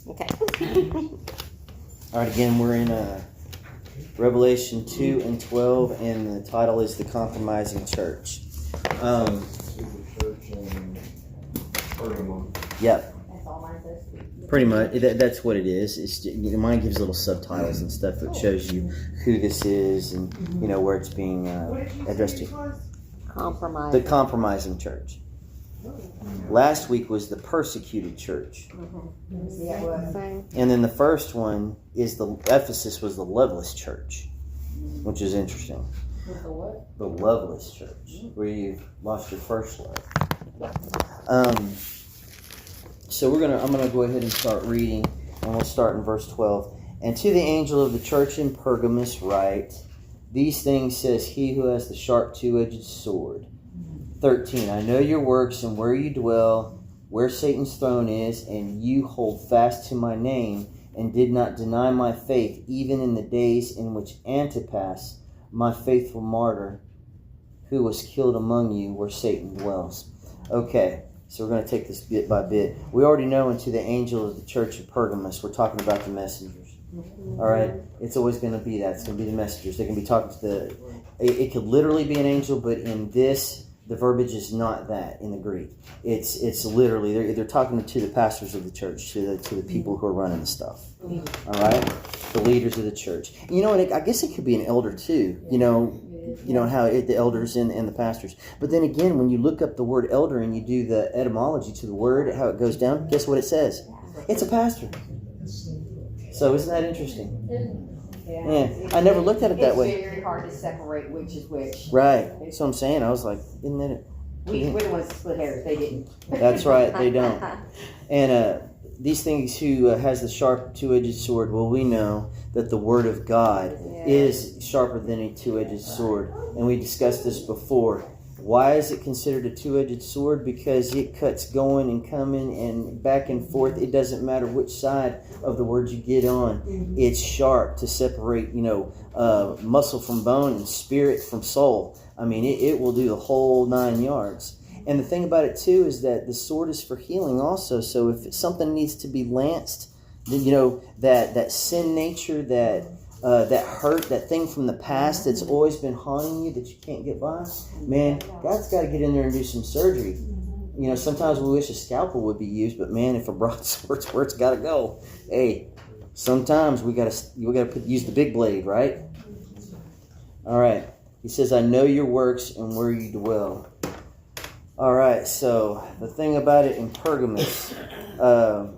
Okay. All right, again, we're in Revelation 2 and 12, and the title is The Compromising Church. Yep. That's all mine says. Pretty much, that's what it is. It's mine gives little subtitles and stuff that shows you who this is and where it's being addressed to. Compromise. The compromising church. Last week was the persecuted church, and then the first one is Ephesus was the loveless church, which is interesting. The what? The loveless church, where you've lost your first love. So I'm gonna go ahead and start reading, and we'll start in verse 12. And to the angel of the church in Pergamos write, these things says he who has the sharp two-edged sword. 13. I know your works and where you dwell, where Satan's throne is, and you hold fast to my name, and did not deny my faith, even in the days in which Antipas, my faithful martyr, who was killed among you, where Satan dwells. Okay. So we're going to take this bit by bit. We already know into the angel of the church of Pergamos, we're talking about the messengers. All right? It's always going to be that. It's going to be the messengers. They can be talking to it could literally be an angel, but in this, the verbiage is not that in the Greek. It's literally, they're talking to the pastors of the church, to the people who are running the stuff. All right? The leaders of the church. And I guess it could be an elder too, how the elders and the pastors. But then again, when you look up the word elder and you do the etymology to the word, how it goes down, guess what it says? It's a pastor. So isn't that interesting? Yeah. I never looked at it that way. It's very hard to separate which is which. Right. That's what I'm saying. I was like, isn't that it? We're the ones that split hairs. They didn't. That's right. They don't. And these things who has the sharp two-edged sword, well, we know that the word of God is sharper than a two-edged sword. And we discussed this before. Why is it considered a two-edged sword? Because it cuts going and coming and back and forth. It doesn't matter which side of the word you get on. It's sharp to separate, muscle from bone and spirit from soul. I mean, it will do the whole 9 yards. And the thing about it, too, is that the sword is for healing also. So if something needs to be lanced, then, that sin nature, that hurt, that thing from the past that's always been haunting you that you can't get by, man, God's got to get in there and do some surgery. Sometimes we wish a scalpel would be used, but man, if a broadsword's where it's got to go, hey, sometimes we got to use the big blade, right? All right. He says, I know your works and where you dwell. All right, so the thing about it in Pergamos, the